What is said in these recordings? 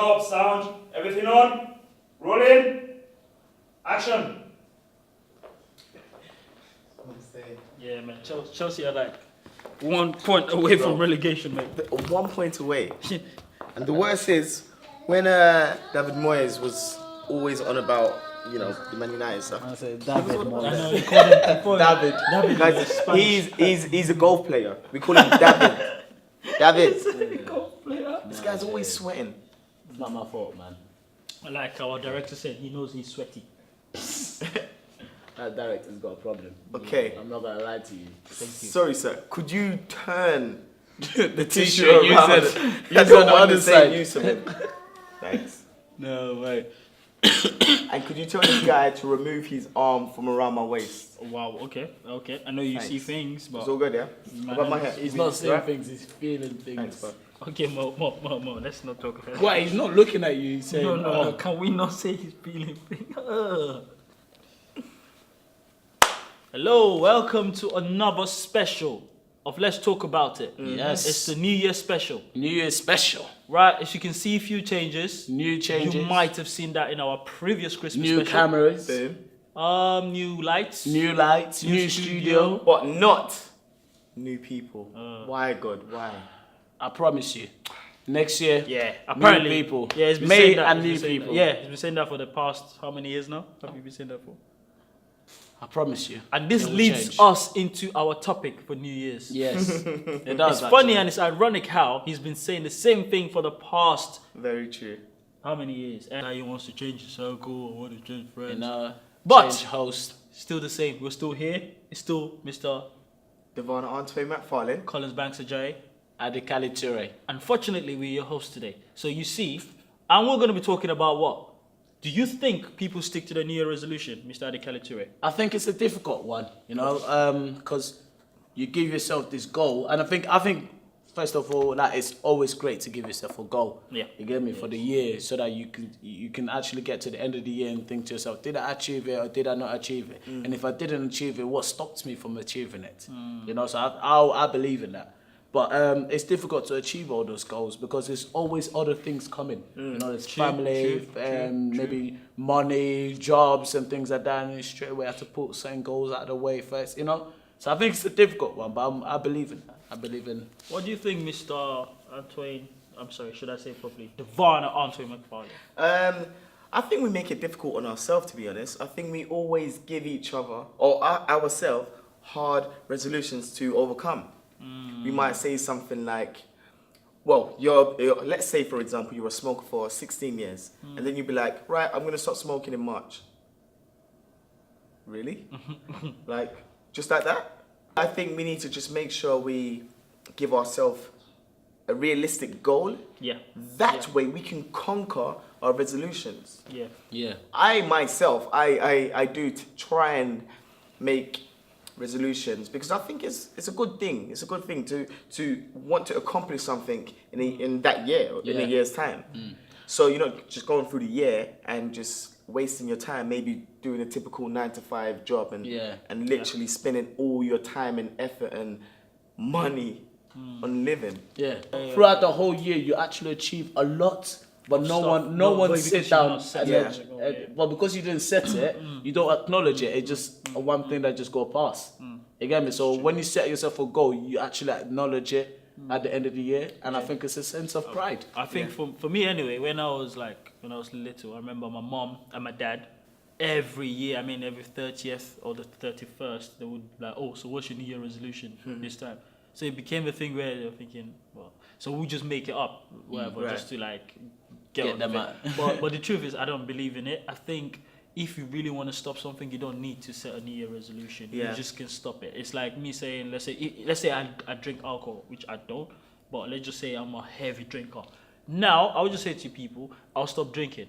up, sound, everything on. Rolling. Action. Yeah, man. Chelsea are like 1 point away from relegation, mate. 1 point away. And the worst is when David Moyes was always on about, the Man United stuff. I said David I know, Moyes. he called him David. Guys, he's a golf player. We call him David. David. golf player. This guy's always sweating. It's not my fault, man. Like our director said, he knows he's sweaty. That director's got a problem. Okay. I'm not gonna lie to you. Thank you. Sorry, sir. Could you turn the tissue T-shirt, use around? it- I use don't on the want other the same side. use of it. Thanks. No way. And could you tell this guy to remove his arm from around my waist? Wow, okay. I know you see Thanks. things, but... It's all good, yeah? What about my hair? He's not saying Right? things, he's feeling things. Thanks, bro. Okay, Mo, let's not talk about Why? He's not looking at you, he's saying, No, can we not say he's feeling things? Hello, welcome to another special of Let's Talk About It. Yes. It's the New Year special. New Year special. Right, as you can see, a few changes. New changes. You might have seen that in our previous Christmas New special. cameras. Boom. New lights. New lights. New studio. But not new people. Why, God? Why? I promise you. Next year. Yeah, New apparently. people. Yeah, it's been May saying that. and it's been new saying people. that. Yeah, he's been saying that for the past how many years now? Have you been saying that for? I promise you. And this It will leads change. us into our topic for New Year's. Yes. It does. It's funny and it's ironic how he's been saying the same thing for the past Very true. how many years? And he wants to change his circle or want to change friends. But But- change host. Still the same. We're still here. It's still Mr. Devon Antwe McFarlane. Collins Banks Ajayi. Adekali Toure. Unfortunately, we're your host today. So you see, and we're going to be talking about what? Do you think people stick to the New Year resolution, Mr. Adekali Toure? I think it's a difficult one, because you give yourself this goal, and I think first of all that it's always great to give yourself a goal. Yeah. You get me for the year, so that you can actually get to the end of the year and think to yourself, did I achieve it or did I not achieve it? And if I didn't achieve it, what stopped me from achieving it? So I believe in that. But it's difficult to achieve all those goals because there's always other things coming. There's family, maybe money, jobs, and things like that. And you straight away have to put certain goals out of the way first. So I think it's a difficult one, but I believe in that. I believe in. What do you think, Mr. Antoine? I'm sorry, should I say it properly? Devon Antoine McFarlane. I think we make it difficult on ourselves, to be honest. I think we always give each other, or ourselves, hard resolutions to overcome. We might say something like, well, let's say, for example, you're a smoker for 16 years, and then you'd be like, right, I'm going to stop smoking in March. Really? Like, just like that? I think we need to just make sure we give ourselves a realistic goal. Yeah. That way we can conquer our resolutions. Yeah. Yeah. I myself, I do try and make resolutions because I think it's a good thing. It's a good thing to want to accomplish something in that year or in a year's time. So you're not just going through the year and just wasting your time, maybe doing a typical 9-to-5 job and literally spending all your time and effort and money on living. Yeah. Throughout the whole year, you actually achieve a lot. But no one but sit because down. you're not set it. But because you didn't set it, you don't acknowledge it. It's just a one thing that just go past. You get me? So when you set yourself a goal, you actually acknowledge it at the end of the year, and I think it's a sense of pride. I think for me anyway, when I was little, I remember my mom and my dad every year, every 30th or the 31st, they would be like, oh, so what's your New Year resolution this time? So it became a thing where they're thinking, well, so we just make it up, whatever, just to like get them out. But the truth is, I don't believe in it. I think if you really want to stop something, you don't need to set a New Year resolution. You just can stop it. It's like me saying, let's say I drink alcohol, which I don't, but let's just say I'm a heavy drinker. Now, I would just say to people, I'll stop drinking.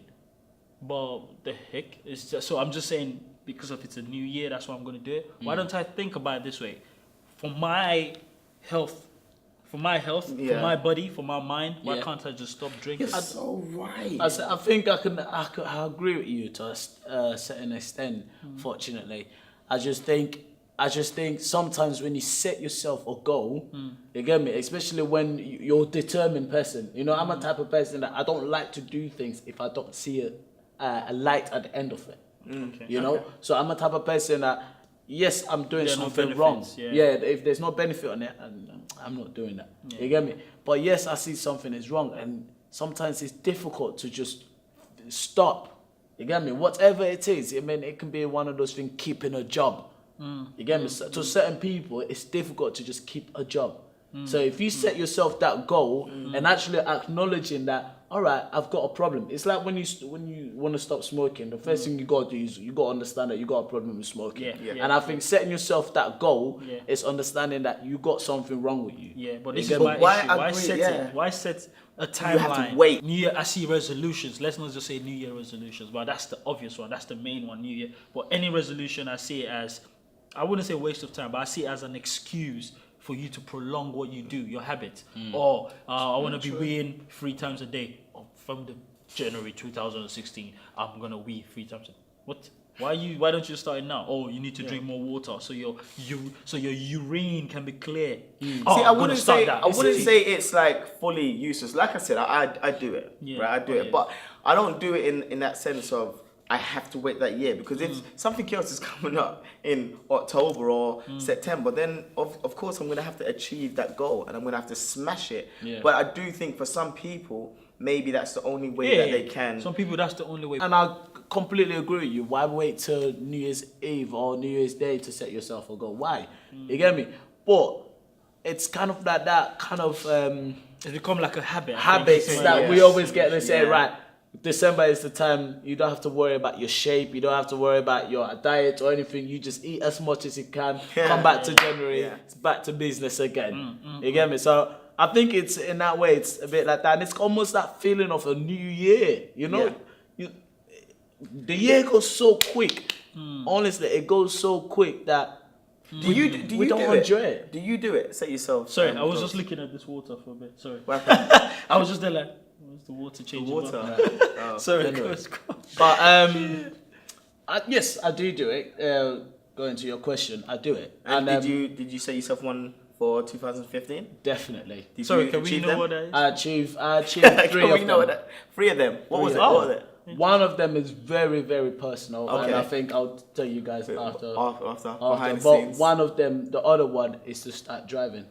But the heck? It's just, so I'm just saying, because if it's a new year, that's why I'm going to do it. Why don't I think about it this way? For my health, for my body, for my mind, why can't I just stop drinking? You're so right. I think I agree with you to a certain extent. Fortunately, I just think I just think sometimes when you set yourself a goal, you get me, especially when you're a determined person. You know, I'm a type of person that I don't like to do things if I don't see a light at the end of it. Okay. You know, so I'm a type of person that, yes, I'm doing There are no something wrong. benefits, yeah. Yeah, if there's no benefit on it, I'm not doing that. Yeah. You get me? But yes, I see something is wrong, and sometimes it's difficult to just stop. You get me? Whatever it is, I mean, it can be one of those things, keeping a job. You get me? So, to certain people, it's difficult to just keep a job. So if you set yourself that goal and actually acknowledging that, all right, I've got a problem. It's like when you want to stop smoking, the first thing you got to do is you got to understand that you got a problem with smoking. Yeah. And I think setting yourself that goal Yeah. is understanding that you got something wrong with you. Yeah, but You this get is me? my why issue. Why agree- set yeah. it? Why set a timeline? You have to wait. New Year, I see resolutions. Let's not just say New Year resolutions, but that's the obvious one. That's the main one, New Year. But any resolution, I see it as, I wouldn't say waste of time, but I see it as an excuse for you to prolong what you do, your habit. Or I want to be weeing 3 times a day. Or from the January 2016, I'm gonna wee 3 times a day. What? Why don't you start it now? Oh, you need to drink more water so your urine can be clear. Oh, See, I'm I gonna wouldn't start say that. I wouldn't say it's like fully useless. Like I said, I do it, Yeah. right? I do it, but I don't do it in that sense of I have to wait that year, because if something else is coming up in October or September, then of course I'm gonna have to achieve that goal and I'm gonna have to smash it. Yeah. But I do think for some people, maybe that's the only way that they can. Some people, that's the only way. And I completely agree with you. Why wait till New Year's Eve or New Year's Day to set yourself a goal? Why? You get me? But it's kind of that kind of It's become like a habit. I think. habits It's that like- we always get and say, Yeah. right, December is the time you don't have to worry about your shape, you don't have to worry about your diet or anything. You just eat as much as you can, come back to January, Yeah. it's back to business again. You get me? So I think it's in that way, it's a bit like that. And it's almost that feeling of a new year, you know? The year goes so quick. Honestly, it goes so quick that do you we don't enjoy it. Do you do it? Set yourself. Sorry, I was goals. just looking at this water for a bit. Sorry. What happened? I was just there like, what's the water changing? Water. Oh. Sorry, Anyway. go. But yes, I do it. Going to your question, I do it. And did you set yourself one for 2015? Definitely. Did Sorry, you can we achieve know them? what that is? I achieved 3 Can of we them. know that? 3 of them. What was it? of What them. was it? One of them is very, very personal, and Okay. I think I'll tell you guys after. After behind the But scenes. one of them, the other one, is to start driving,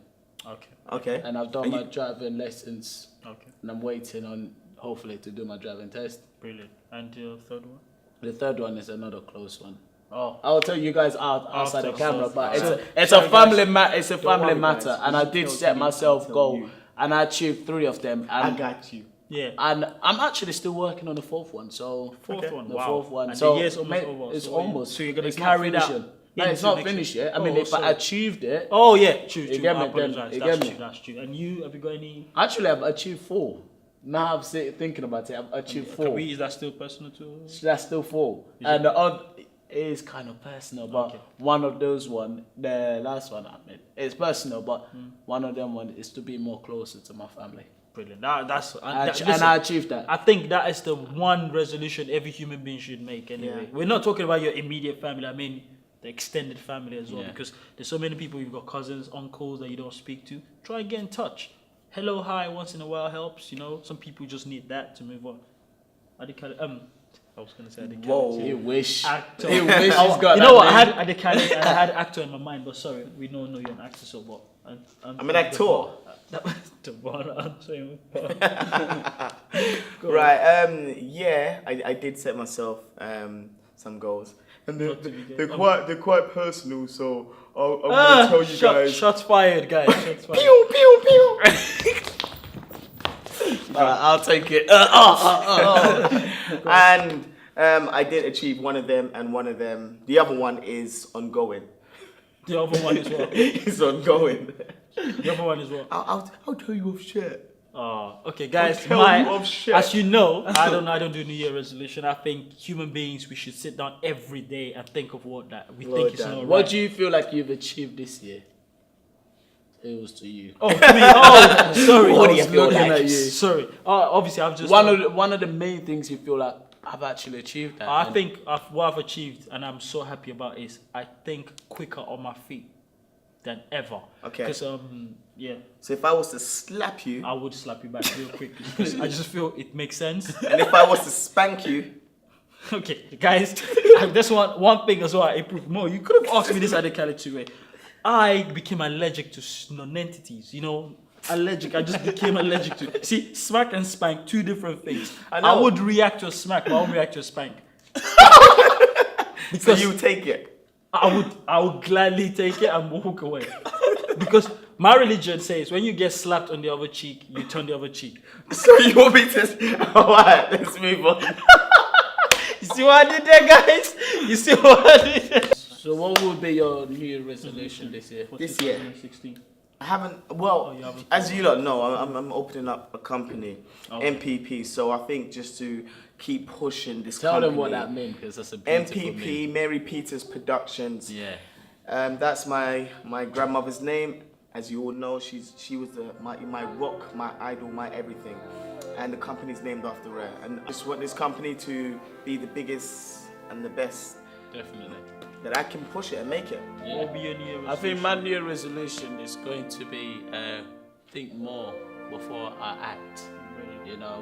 Okay, Okay. and I've done And my you- driving lessons, okay, and I'm waiting on hopefully to do my driving test. brilliant. And your third one? The third one is another close one. Oh, I'll tell you guys outside the After, camera, so- but so- it's sorry, a family guys. It's a Don't family worry, matter, guys. and We I should did tell set you, myself tell goal, you. and I achieved 3 of them, I and got you. yeah. and I'm actually still working on the 4th one. So Fourth one. the Wow. 4th one. And so the year's almost mate, over. It's So almost. So you're gonna it's carry not that. finished yet. No, it's into not next finished year. yet. I mean, Oh, if I sorry. achieved it, Oh yeah, true. You get I me, then- apologize. you That's get true. me. That's true. And you, have you got any? actually, I've achieved 4. Now I'm thinking about it. I've achieved 4. Can we? Is that still personal to? So that's still 4. Is And the other is kind of personal, but Okay. one of those one, the last one I made, it's personal, but one of them one is to be more closer to my family. Brilliant. That's And I achieved that. I think that is the one resolution every human being should make anyway. Yeah. We're not talking about your immediate family, I mean the extended family as well, Yeah. because there's so many people, you've got cousins, uncles that you don't speak to. Try and get in touch. Hello, hi, once in a while helps, you know. Some people just need that to move on. I was going to say Adekale. Whoa. He wish. Actor. He wish he's got You know what? that I had actor in my mind, but sorry, we don't know you're an actor, so what? I'm an actor. Right. Yeah. I did set myself some goals, and they're quite personal. So I'm gonna tell you guys. Shots fired, guys. Shots fired. Pew pew pew. I'll take it. And I did achieve one of them, and one of them, the other one is ongoing. The other one as well. It's ongoing. The other one as well. I'll tell you off shit. Okay, guys. tell you of shit. As you know, I don't do New Year resolution. I think human beings, we should sit down every day and think of what that we Well think is done. not right. What do you feel like you've achieved this year? It was to you. Oh, to me. Oh, sorry. What do I you was feel looking like? at you. Sorry. Obviously, I've just One of the main things you feel like I've actually achieved that. I And think what I've achieved, and I'm so happy about, is I think quicker on my feet than ever. Okay. Because yeah, So if I was to slap you, I would slap you back real quick because I just feel it makes sense. and if I was to spank you, Okay, guys, that's one thing as well I improved more. You could have asked me this at the Cali way. I became allergic to non-entities, you know. Allergic, I just became allergic to. See, smack and spank, two different things. I I know. would react to a smack, but I won't react to a spank. so you take it. I would gladly take it and walk away. Because my religion says when you get slapped on the other cheek, you turn the other cheek. So you want me to? Alright, let's move on. You see what I did there, guys? You see what I did there? so, what would be your New Year resolution this year? This year. 2016. I haven't. Well, you haven't. as you lot know, I'm opening up a company, Okay. MPP. So I think just to keep pushing this Tell company. them what that means, because that's a beautiful MPP, Mary Peters Productions. Yeah. That's my grandmother's name. As you all know, she was my rock, my idol, my everything, and the company's named after her. And I just want this company to be the biggest and the best Definitely. that I can push it and make it. What will be your New Year I think resolution? my New Year resolution is going to be think more before I act. You know,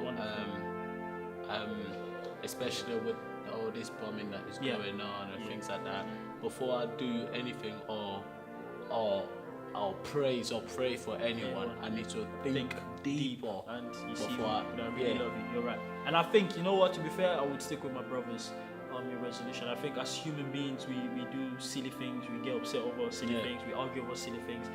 especially with all this bombing that is Yeah. going on and things like that. Before I do anything or praise or pray for anyone, I need to think deeper. And you see, before I- I really love you. You're right. And I think, you know what, to be fair, I would stick with my brother's New resolution. I think as human beings, we do silly things, we get upset over silly Yeah. things, we argue over silly things.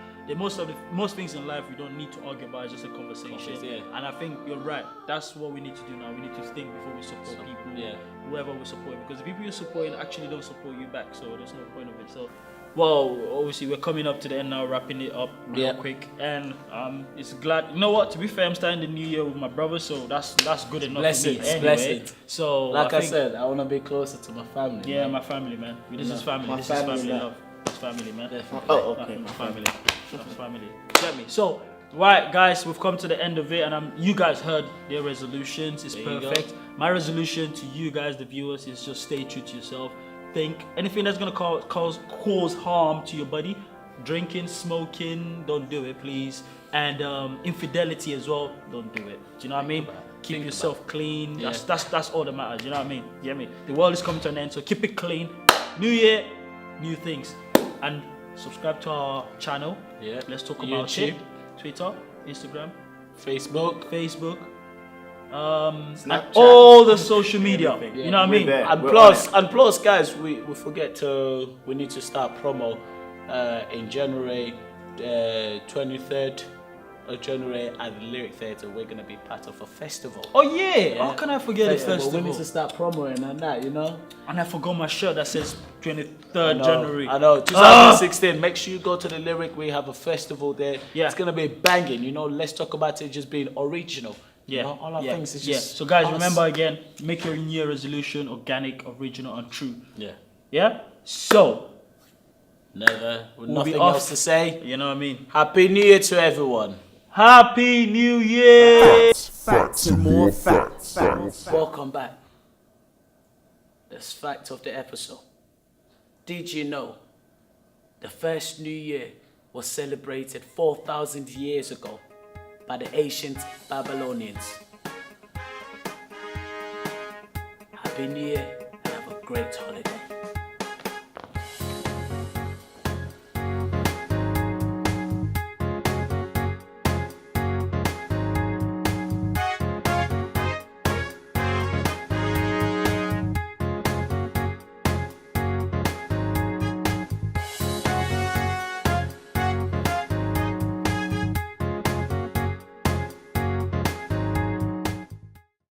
Most things in life we don't need to argue about, it's just a conversation. Yeah. And I think you're right. That's what we need to do now. We need to think before we support people, yeah. whoever we support, because the people you're supporting actually don't support you back, so there's no point of it. So, well, obviously we're coming up to the end now, wrapping it up real quick, and it's glad. You know what? To be fair, I'm starting the new year with my brother, so that's good enough Blessings, for me anyway. blessings. So, Like I think, said, I want to be closer to my family. yeah, man. my family, man. This is family. My This family, is family man. love. This family, man. Definitely. Oh, okay. My family. That's family. Get me? So, right, guys, we've come to the end of it, and you guys heard their resolutions. It's There you go. perfect. My resolution to you guys, the viewers, is just stay true to yourself. Think anything that's gonna cause harm to your body, drinking, smoking, don't do it, please. And infidelity as well, don't do it. Do you know what I mean? Keep Think yourself clean. Yeah. That's all that matters. You know what I mean? You get me? The world is coming to an end, so keep it clean. New year, new things, and subscribe to our channel. Yeah. Let's talk about YouTube. it. Twitter, Instagram, Facebook. and Snapchat. all the social media. Everything. You know what I We're mean? there. And We're plus, guys, we need to start promo in January 23rd of January at the Lyric Theatre. We're gonna be part of a festival. Oh yeah. How can I forget the festival? We need to start promoting and that, you know. And I forgot my shirt that says 23rd January. I know. 2016. Make sure you go to the Lyric. We have a festival there. Yeah. It's gonna be banging. You know. Let's talk about it just being original. Yeah. You know, all our yeah. things is yeah. just. So guys, us. remember again, make your New Year resolution organic, original, and true. Yeah. Yeah. So Never. With We'll be nothing off. else to say. you know what I mean. Happy New Year to everyone. Happy New Year. Facts and more facts. Welcome back. That's fact of the episode. Did you know the first New Year was celebrated 4,000 years ago by the ancient Babylonians? Happy New Year and have a great holiday.